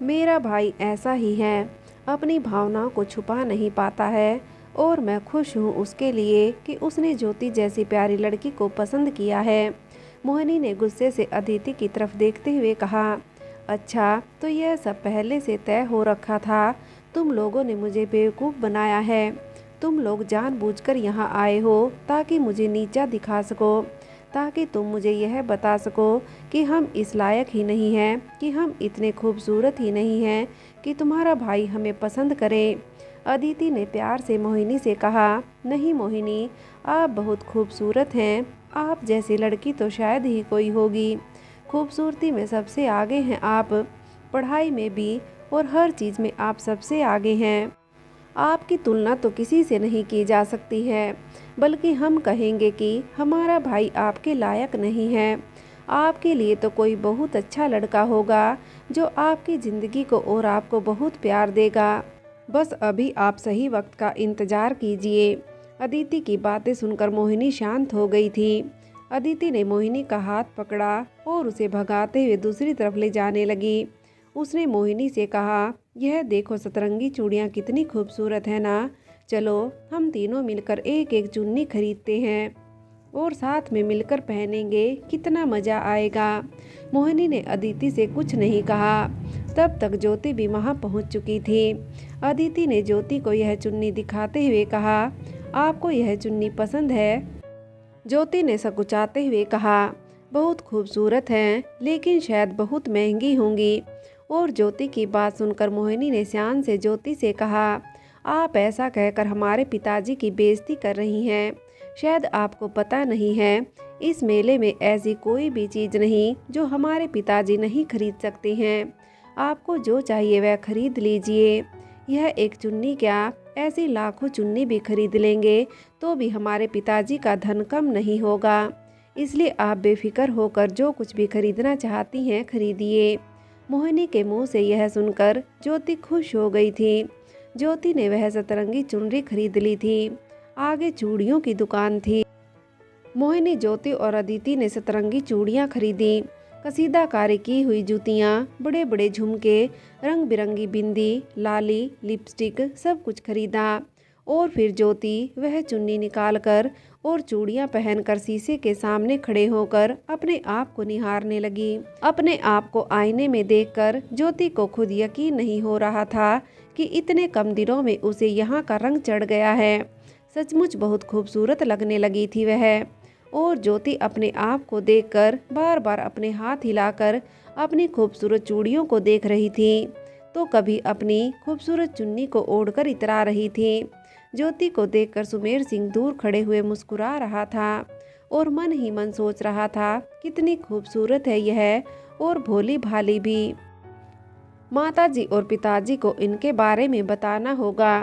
मेरा भाई ऐसा ही है, अपनी भावनाओं को छुपा नहीं पाता है और मैं खुश हूँ उसके लिए कि उसने ज्योति जैसी प्यारी लड़की को पसंद किया है। मोहिनी ने गुस्से से अदिति की तरफ देखते हुए कहा, अच्छा तो यह सब पहले से तय हो रखा था। तुम लोगों ने मुझे बेवकूफ़ बनाया है। तुम लोग जानबूझकर यहाँ आए हो ताकि मुझे नीचा दिखा सको, ताकि तुम मुझे यह बता सको कि हम इस लायक ही नहीं हैं, कि हम इतने खूबसूरत ही नहीं हैं कि तुम्हारा भाई हमें पसंद करे। अदिति ने प्यार से मोहिनी से कहा, नहीं मोहिनी, आप बहुत खूबसूरत हैं। आप जैसी लड़की तो शायद ही कोई होगी। खूबसूरती में सबसे आगे हैं आप, पढ़ाई में भी, और हर चीज़ में आप सबसे आगे हैं। आपकी तुलना तो किसी से नहीं की जा सकती है, बल्कि हम कहेंगे कि हमारा भाई आपके लायक नहीं है। आपके लिए तो कोई बहुत अच्छा लड़का होगा जो आपकी ज़िंदगी को और आपको बहुत प्यार देगा। बस अभी आप सही वक्त का इंतज़ार कीजिए। अदिति की बातें सुनकर मोहिनी शांत हो गई थी। अदिति ने मोहिनी का हाथ पकड़ा और उसे भगाते हुए दूसरी तरफ ले जाने लगी। उसने मोहिनी से कहा, यह देखो सतरंगी चूड़ियाँ कितनी खूबसूरत है ना। चलो हम तीनों मिलकर एक एक चुन्नी खरीदते हैं और साथ में मिलकर पहनेंगे, कितना मज़ा आएगा। मोहिनी ने अदिति से कुछ नहीं कहा। तब तक ज्योति भी वहाँ पहुँच चुकी थी। अदिति ने ज्योति को यह चुन्नी दिखाते हुए कहा, आपको यह चुन्नी पसंद है? ज्योति ने सकुचाते हुए कहा, बहुत खूबसूरत हैं, लेकिन शायद बहुत महंगी होंगी। और ज्योति की बात सुनकर मोहिनी ने श्यान से ज्योति से कहा, आप ऐसा कहकर हमारे पिताजी की बेइज्जती कर रही हैं। शायद आपको पता नहीं है, इस मेले में ऐसी कोई भी चीज़ नहीं जो हमारे पिताजी नहीं खरीद सकते हैं। आपको जो चाहिए वह खरीद लीजिए। यह एक चुन्नी क्या, ऐसी लाखों चुन्नी भी खरीद लेंगे तो भी हमारे पिताजी का धन कम नहीं होगा। इसलिए आप बेफिक्र होकर जो कुछ भी खरीदना चाहती हैं खरीदिए। मोहिनी के मुंह से यह सुनकर ज्योति खुश हो गई थी। ज्योति ने वह सतरंगी चुनरी खरीद ली थी। आगे चूड़ियों की दुकान थी। मोहिनी, ज्योति और अदिति ने सतरंगी चूड़ियाँ खरीदी, कसीदाकारी की हुई जूतियाँ, बड़े बड़े झुमके, रंग बिरंगी बिंदी, लाली, लिपस्टिक, सब कुछ खरीदा। और फिर ज्योति वह चुन्नी निकालकर और चूड़ियाँ पहनकर शीशे के सामने खड़े होकर अपने आप को निहारने लगी। अपने आप को आईने में देखकर ज्योति को खुद यकीन नहीं हो रहा था कि इतने कम दिनों में उसे यहाँ का रंग चढ़ गया है। सचमुच बहुत खूबसूरत लगने लगी थी वह। और ज्योति अपने आप को देखकर बार बार अपने हाथ हिलाकर अपनी खूबसूरत चूड़ियों को देख रही थी, तो कभी अपनी खूबसूरत चुन्नी को ओढ़कर इतरा रही थी। ज्योति को देखकर सुमेर सिंह दूर खड़े हुए मुस्कुरा रहा था और मन ही मन सोच रहा था, कितनी खूबसूरत है यह, और भोली भाली भी। माताजी और पिताजी को इनके बारे में बताना होगा।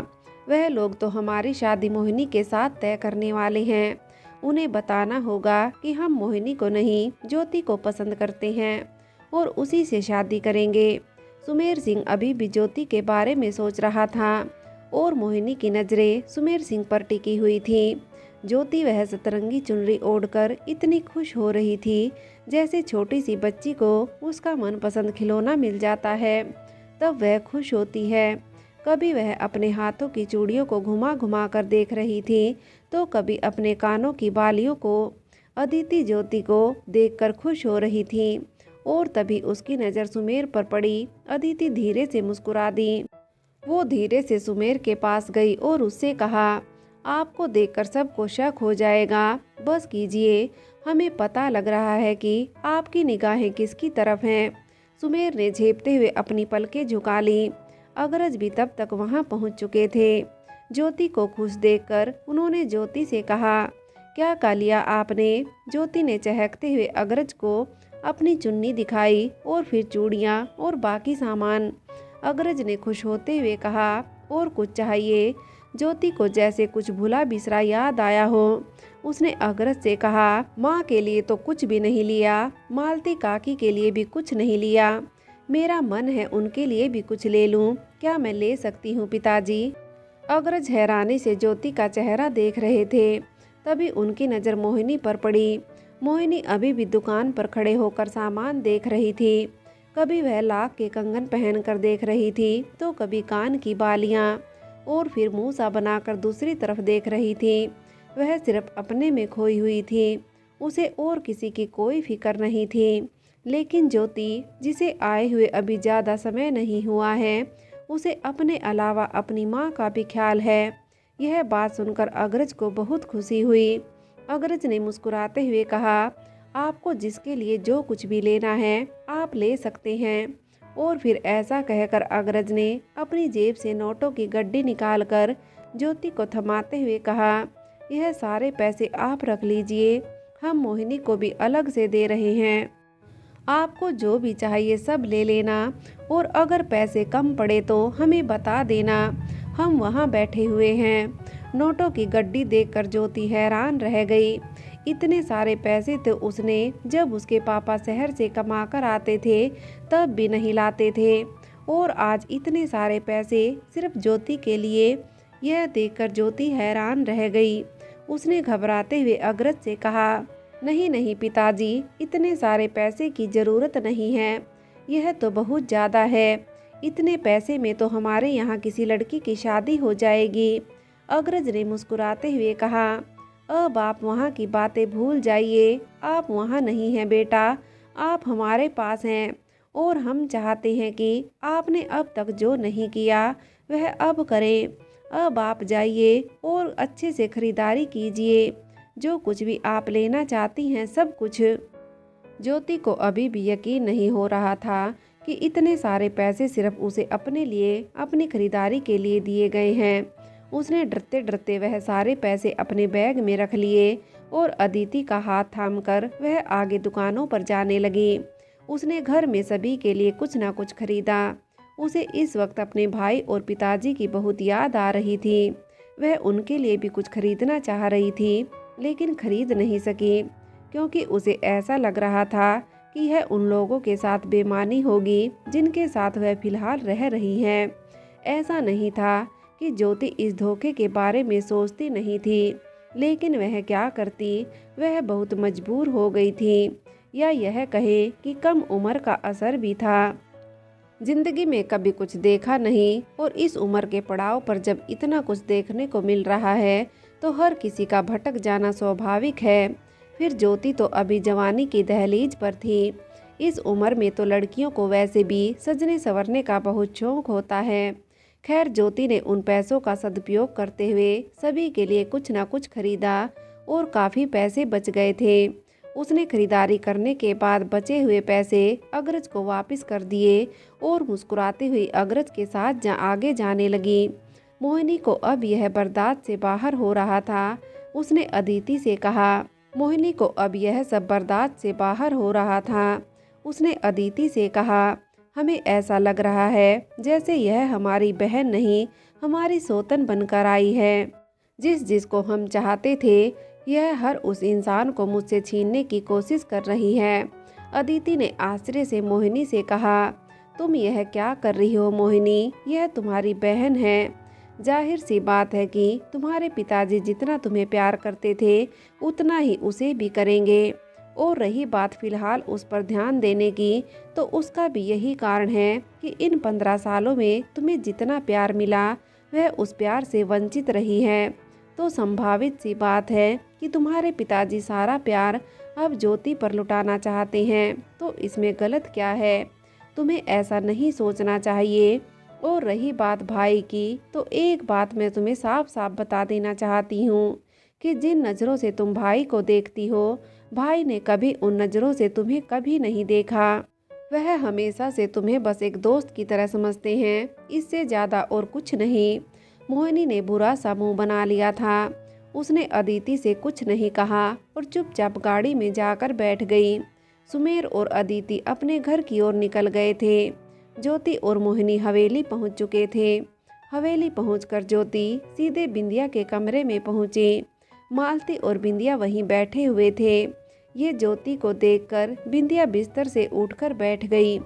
वह लोग तो हमारी शादी मोहिनी के साथ तय करने वाले हैं। उन्हें बताना होगा कि हम मोहिनी को नहीं, ज्योति को पसंद करते हैं और उसी से शादी करेंगे। सुमेर सिंह अभी भी ज्योति के बारे में सोच रहा था और मोहिनी की नज़रें सुमेर सिंह पर टिकी हुई थी। ज्योति वह सतरंगी चुनरी ओढ़कर इतनी खुश हो रही थी, जैसे छोटी सी बच्ची को उसका मनपसंद खिलौना मिल जाता है तब वह खुश होती है। कभी वह अपने हाथों की चूड़ियों को घुमा घुमा कर देख रही थी, तो कभी अपने कानों की बालियों को। अदिति ज्योति को देखकर खुश हो रही थी और तभी उसकी नज़र सुमेर पर पड़ी। अदिति धीरे से मुस्कुरा दी। वो धीरे से सुमेर के पास गई और उससे कहा, आपको देखकर सबको शक हो जाएगा, बस कीजिए, हमें पता लग रहा है कि आपकी निगाहें किसकी तरफ हैं। सुमेर ने झेपते हुए अपनी पलकें झुका ली। अग्रज भी तब तक वहां पहुंच चुके थे। ज्योति को खुश देखकर उन्होंने ज्योति से कहा, क्या खा लिया आपने? ज्योति ने चहकते हुए अग्रज को अपनी चुन्नी दिखाई और फिर चूड़ियाँ और बाकी सामान। अग्रज ने खुश होते हुए कहा, और कुछ चाहिए? ज्योति को जैसे कुछ भुला बिसरा याद आया हो। उसने अग्रज से कहा, माँ के लिए तो कुछ भी नहीं लिया, मालती काकी के लिए भी कुछ नहीं लिया, मेरा मन है उनके लिए भी कुछ ले लूं, क्या मैं ले सकती हूँ पिताजी? अग्रज हैरानी से ज्योति का चेहरा देख रहे थे। तभी उनकी नज़र मोहिनी पर पड़ी। मोहिनी अभी भी दुकान पर खड़े होकर सामान देख रही थी। कभी वह लाख के कंगन पहनकर देख रही थी तो कभी कान की बालियां, और फिर मुंह सा बनाकर दूसरी तरफ देख रही थी। वह सिर्फ अपने में खोई हुई थी, उसे और किसी की कोई फिक्र नहीं थी। लेकिन ज्योति, जिसे आए हुए अभी ज़्यादा समय नहीं हुआ है, उसे अपने अलावा अपनी माँ का भी ख्याल है। यह बात सुनकर अग्रज को बहुत खुशी हुई। अग्रज ने मुस्कुराते हुए कहा, आपको जिसके लिए जो कुछ भी लेना है आप ले सकते हैं। और फिर ऐसा कहकर अग्रज ने अपनी जेब से नोटों की गड्डी निकालकर ज्योति को थमाते हुए कहा, यह सारे पैसे आप रख लीजिए, हम मोहिनी को भी अलग से दे रहे हैं। आपको जो भी चाहिए सब ले लेना, और अगर पैसे कम पड़े तो हमें बता देना, हम वहाँ बैठे हुए हैं। नोटों की गड्डी देखकर ज्योति हैरान रह गई। इतने सारे पैसे तो उसने जब उसके पापा शहर से कमा कर आते थे तब भी नहीं लाते थे, और आज इतने सारे पैसे सिर्फ ज्योति के लिए। यह देखकर ज्योति हैरान रह गई। उसने घबराते हुए अग्रज से कहा, नहीं नहीं पिताजी, इतने सारे पैसे की ज़रूरत नहीं है, यह तो बहुत ज़्यादा है। इतने पैसे में तो हमारे यहाँ किसी लड़की की शादी हो जाएगी। अग्रज ने मुस्कुराते हुए कहा, अब आप वहाँ की बातें भूल जाइए, आप वहाँ नहीं हैं बेटा, आप हमारे पास हैं, और हम चाहते हैं कि आपने अब तक जो नहीं किया वह अब करें। अब आप जाइए और अच्छे से खरीदारी कीजिए, जो कुछ भी आप लेना चाहती हैं सब कुछ। ज्योति को अभी भी यकीन नहीं हो रहा था कि इतने सारे पैसे सिर्फ उसे अपने लिए, अपनी खरीदारी के लिए दिए गए हैं। उसने डरते डरते वह सारे पैसे अपने बैग में रख लिए और अदिति का हाथ थामकर वह आगे दुकानों पर जाने लगी। उसने घर में सभी के लिए कुछ न कुछ खरीदा। उसे इस वक्त अपने भाई और पिताजी की बहुत याद आ रही थी। वह उनके लिए भी कुछ खरीदना चाह रही थी, लेकिन खरीद नहीं सकी, क्योंकि उसे ऐसा लग रहा था कि यह उन लोगों के साथ बेईमानी होगी जिनके साथ वह फिलहाल रह रही है। ऐसा नहीं था कि ज्योति इस धोखे के बारे में सोचती नहीं थी, लेकिन वह क्या करती, वह बहुत मजबूर हो गई थी, या यह कहे कि कम उम्र का असर भी था। जिंदगी में कभी कुछ देखा नहीं, और इस उम्र के पड़ाव पर जब इतना कुछ देखने को मिल रहा है तो हर किसी का भटक जाना स्वाभाविक है। फिर ज्योति तो अभी जवानी की दहलीज पर थी। इस उम्र में तो लड़कियों को वैसे भी सजने संवरने का बहुत शौक होता है। खैर, ज्योति ने उन पैसों का सदुपयोग करते हुए सभी के लिए कुछ न कुछ खरीदा, और काफ़ी पैसे बच गए थे। उसने खरीदारी करने के बाद बचे हुए पैसे अग्रज को वापस कर दिए और मुस्कुराते हुए अग्रज के साथ आगे जाने लगी। मोहिनी को अब यह बर्दाश्त से बाहर हो रहा था। उसने अदिति से कहा, मोहिनी को अब यह सब बर्दाश्त से बाहर हो रहा था। उसने अदिति से कहा, हमें ऐसा लग रहा है जैसे यह हमारी बहन नहीं, हमारी सौतन बनकर आई है। जिसको हम चाहते थे, यह हर उस इंसान को मुझसे छीनने की कोशिश कर रही है। अदिति ने आश्चर्य से मोहिनी से कहा, तुम यह क्या कर रही हो मोहिनी, यह तुम्हारी बहन है। जाहिर सी बात है कि तुम्हारे पिताजी जितना तुम्हें प्यार करते थे उतना ही उसे भी करेंगे। और रही बात फिलहाल उस पर ध्यान देने की, तो उसका भी यही कारण है कि इन 15 सालों में तुम्हें जितना प्यार मिला वह उस प्यार से वंचित रही है। तो संभावित सी बात है कि तुम्हारे पिताजी सारा प्यार अब ज्योति पर लुटाना चाहते हैं, तो इसमें गलत क्या है? तुम्हें ऐसा नहीं सोचना चाहिए। और रही बात भाई की, तो एक बात मैं तुम्हें साफ साफ बता देना चाहती हूँ कि जिन नज़रों से तुम भाई को देखती हो, भाई ने कभी उन नज़रों से तुम्हें कभी नहीं देखा। वह हमेशा से तुम्हें बस एक दोस्त की तरह समझते हैं, इससे ज़्यादा और कुछ नहीं। मोहिनी ने बुरा सा मुँह बना लिया था। उसने अदिति से कुछ नहीं कहा और चुपचाप गाड़ी में जाकर बैठ गई। सुमेर और अदिति अपने घर की ओर निकल गए थे। ज्योति और मोहिनी हवेली पहुंच चुके थे। हवेली पहुंचकर ज्योति सीधे बिंदिया के कमरे में पहुंची। मालती और बिंदिया वहीं बैठे हुए थे। ये ज्योति को देखकर बिंदिया बिस्तर से उठकर बैठ गई।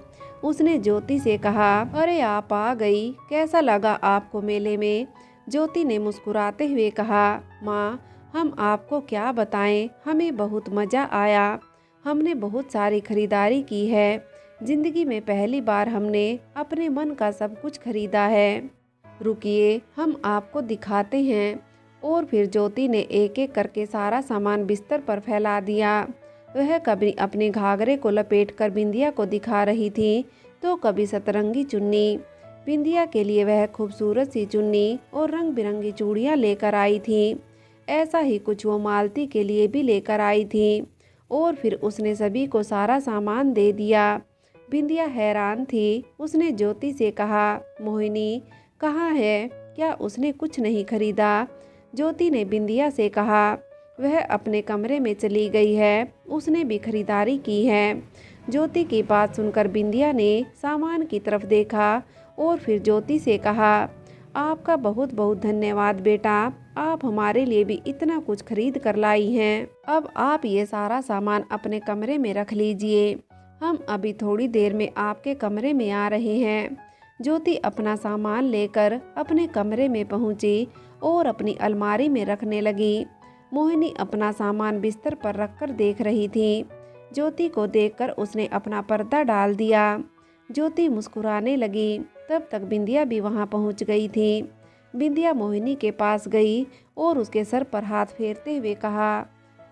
उसने ज्योति से कहा, अरे आप आ गई, कैसा लगा आपको मेले में? ज्योति ने मुस्कुराते हुए कहा, माँ हम आपको क्या बताएं, हमें बहुत मज़ा आया। हमने बहुत सारी खरीदारी की है। जिंदगी में पहली बार हमने अपने मन का सब कुछ खरीदा है। रुकिए, हम आपको दिखाते हैं। और फिर ज्योति ने एक एक करके सारा सामान बिस्तर पर फैला दिया। वह कभी अपने घाघरे को लपेटकर बिंदिया को दिखा रही थी तो कभी सतरंगी चुन्नी। बिंदिया के लिए वह खूबसूरत सी चुन्नी और रंग बिरंगी चूड़ियाँ लेकर आई थी। ऐसा ही कुछ वो मालती के लिए भी लेकर आई थी। और फिर उसने सभी को सारा सामान दे दिया। बिंदिया हैरान थी। उसने ज्योति से कहा, मोहिनी कहाँ है? क्या उसने कुछ नहीं खरीदा? ज्योति ने बिंदिया से कहा, वह अपने कमरे में चली गई है, उसने भी खरीदारी की है। ज्योति की बात सुनकर बिंदिया ने सामान की तरफ देखा और फिर ज्योति से कहा, आपका बहुत बहुत धन्यवाद बेटा, आप हमारे लिए भी इतना कुछ खरीद कर लाई हैं। अब आप ये सारा सामान अपने कमरे में रख लीजिए, हम अभी थोड़ी देर में आपके कमरे में आ रहे हैं। ज्योति अपना सामान लेकर अपने कमरे में पहुंची और अपनी अलमारी में रखने लगी। मोहिनी अपना सामान बिस्तर पर रखकर देख रही थी। ज्योति को देखकर उसने अपना पर्दा डाल दिया। ज्योति मुस्कुराने लगी। तब तक बिंदिया भी वहां पहुंच गई थी। बिंदिया मोहिनी के पास गई और उसके सर पर हाथ फेरते हुए कहा,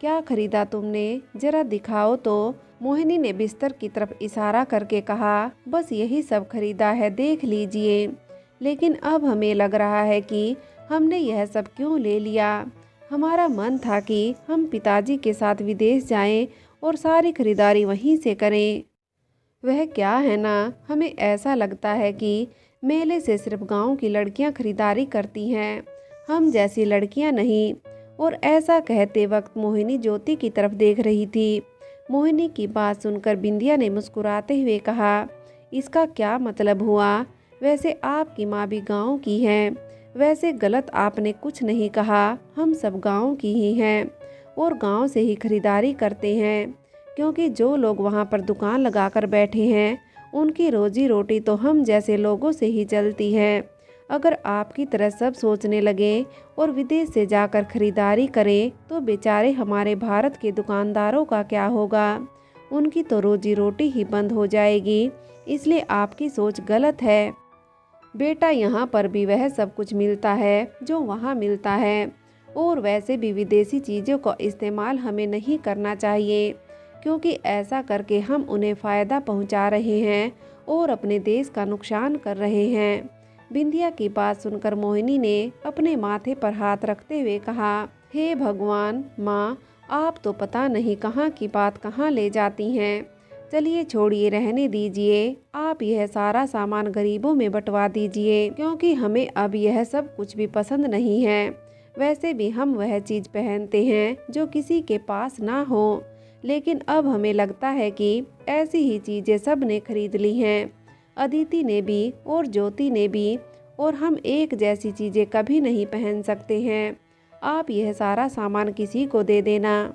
क्या खरीदा तुमने? जरा दिखाओ तो। मोहिनी ने बिस्तर की तरफ इशारा करके कहा, बस यही सब खरीदा है, देख लीजिए। लेकिन अब हमें लग रहा है कि हमने यह सब क्यों ले लिया। हमारा मन था कि हम पिताजी के साथ विदेश जाएं और सारी खरीदारी वहीं से करें। वह क्या है ना, हमें ऐसा लगता है कि मेले से सिर्फ गांव की लड़कियां खरीदारी करती हैं, हम जैसी लड़कियां नहीं। और ऐसा कहते वक्त मोहिनी ज्योति की तरफ देख रही थी। मोहिनी की बात सुनकर बिंदिया ने मुस्कुराते हुए कहा, इसका क्या मतलब हुआ? वैसे आपकी माँ भी गांव की है। वैसे गलत आपने कुछ नहीं कहा, हम सब गांव की ही हैं और गांव से ही खरीदारी करते हैं, क्योंकि जो लोग वहां पर दुकान लगाकर बैठे हैं उनकी रोजी रोटी तो हम जैसे लोगों से ही चलती है। अगर आपकी तरह सब सोचने लगे और विदेश से जाकर खरीदारी करें तो बेचारे हमारे भारत के दुकानदारों का क्या होगा? उनकी तो रोजी रोटी ही बंद हो जाएगी। इसलिए आपकी सोच गलत है बेटा। यहाँ पर भी वह सब कुछ मिलता है जो वहाँ मिलता है। और वैसे भी विदेशी चीज़ों का इस्तेमाल हमें नहीं करना चाहिए, क्योंकि ऐसा करके हम उन्हें फ़ायदा पहुँचा रहे हैं और अपने देश का नुकसान कर रहे हैं। बिंदिया की बात सुनकर मोहिनी ने अपने माथे पर हाथ रखते हुए कहा, हे भगवान, माँ आप तो पता नहीं कहाँ की बात कहाँ ले जाती हैं। चलिए छोड़िए, रहने दीजिए। आप यह सारा सामान गरीबों में बंटवा दीजिए, क्योंकि हमें अब यह सब कुछ भी पसंद नहीं है। वैसे भी हम वह चीज़ पहनते हैं जो किसी के पास ना हो, लेकिन अब हमें लगता है कि ऐसी ही चीज़ें सब ने खरीद ली हैं, अदिति ने भी और ज्योति ने भी, और हम एक जैसी चीज़ें कभी नहीं पहन सकते हैं। आप यह सारा सामान किसी को दे देना।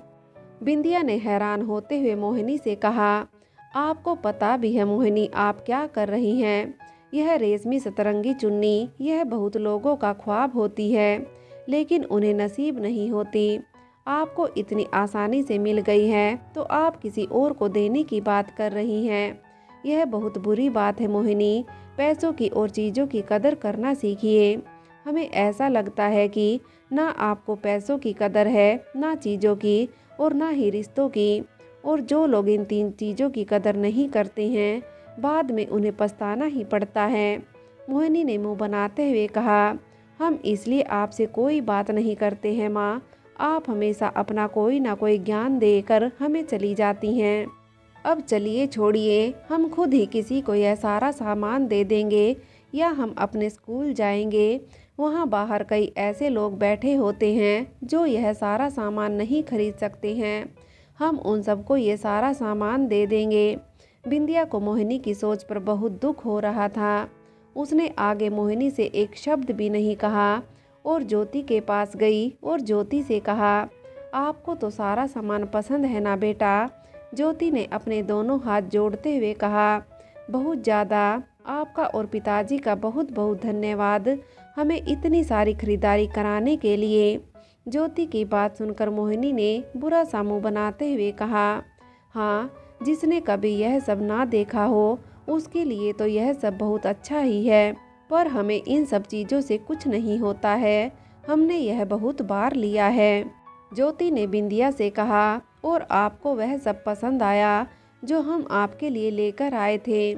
बिंदिया ने हैरान होते हुए मोहिनी से कहा, आपको पता भी है मोहिनी आप क्या कर रही हैं? यह रेशमी सतरंगी चुन्नी यह बहुत लोगों का ख्वाब होती है, लेकिन उन्हें नसीब नहीं होती। आपको इतनी आसानी से मिल गई है तो आप किसी और को देने की बात कर रही हैं। यह बहुत बुरी बात है मोहिनी। पैसों की और चीज़ों की कदर करना सीखिए। हमें ऐसा लगता है कि ना आपको पैसों की कदर है, ना चीज़ों की, और ना ही रिश्तों की। और जो लोग इन तीन चीज़ों की कदर नहीं करते हैं बाद में उन्हें पछताना ही पड़ता है। मोहिनी ने मुंह बनाते हुए कहा, हम इसलिए आपसे कोई बात नहीं करते हैं माँ, आप हमेशा अपना कोई ना कोई ज्ञान देकर हमें चली जाती हैं। अब चलिए छोड़िए, हम खुद ही किसी को यह सारा सामान दे देंगे, या हम अपने स्कूल जाएंगे। वहाँ बाहर कई ऐसे लोग बैठे होते हैं जो यह सारा सामान नहीं खरीद सकते हैं, हम उन सबको ये सारा सामान दे देंगे। बिंदिया को मोहिनी की सोच पर बहुत दुख हो रहा था। उसने आगे मोहिनी से एक शब्द भी नहीं कहा और ज्योति के पास गई और ज्योति से कहा, आपको तो सारा सामान पसंद है ना बेटा? ज्योति ने अपने दोनों हाथ जोड़ते हुए कहा, बहुत ज़्यादा। आपका और पिताजी का बहुत बहुत धन्यवाद हमें इतनी सारी खरीदारी कराने के लिए। ज्योति की बात सुनकर मोहिनी ने बुरा सा मुँह बनाते हुए कहा, हाँ जिसने कभी यह सब ना देखा हो उसके लिए तो यह सब बहुत अच्छा ही है, पर हमें इन सब चीज़ों से कुछ नहीं होता है। हमने यह बहुत बार लिया है। ज्योति ने बिंदिया से कहा, और आपको वह सब पसंद आया जो हम आपके लिए लेकर आए थे?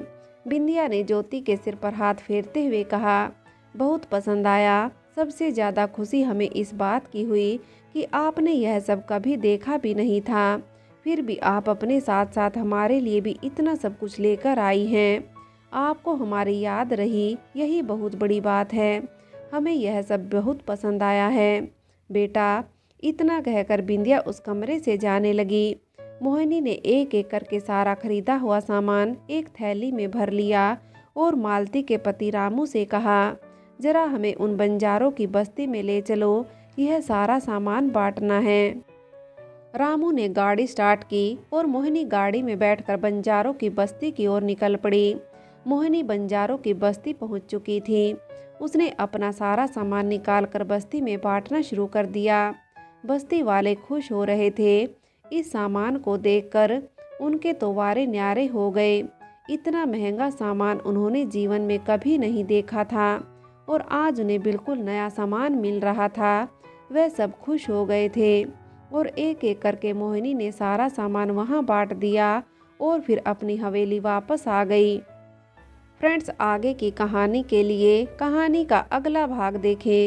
बिंदिया ने ज्योति के सिर पर हाथ फेरते हुए कहा, बहुत पसंद आया। सबसे ज़्यादा खुशी हमें इस बात की हुई कि आपने यह सब कभी देखा भी नहीं था, फिर भी आप अपने साथ साथ हमारे लिए भी इतना सब कुछ लेकर आई हैं। आपको हमारी याद रही, यही बहुत बड़ी बात है। हमें यह सब बहुत पसंद आया है बेटा। इतना कहकर बिंदिया उस कमरे से जाने लगी। मोहिनी ने एक एक करके सारा खरीदा हुआ सामान एक थैली में भर लिया और मालती के पति रामू से कहा, जरा हमें उन बंजारों की बस्ती में ले चलो, यह सारा सामान बांटना है। रामू ने गाड़ी स्टार्ट की और मोहिनी गाड़ी में बैठकर बंजारों की बस्ती की ओर निकल पड़ी। मोहिनी बंजारों की बस्ती पहुंच चुकी थी। उसने अपना सारा सामान निकालकर बस्ती में बांटना शुरू कर दिया। बस्ती वाले खुश हो रहे थे। इस सामान को देखकर उनके तो वारे न्यारे हो गए। इतना महंगा सामान उन्होंने जीवन में कभी नहीं देखा था और आज उन्हें बिल्कुल नया सामान मिल रहा था। वह सब खुश हो गए थे और एक एक करके मोहिनी ने सारा सामान वहां बांट दिया और फिर अपनी हवेली वापस आ गई। फ्रेंड्स, आगे की कहानी के लिए कहानी का अगला भाग देखें।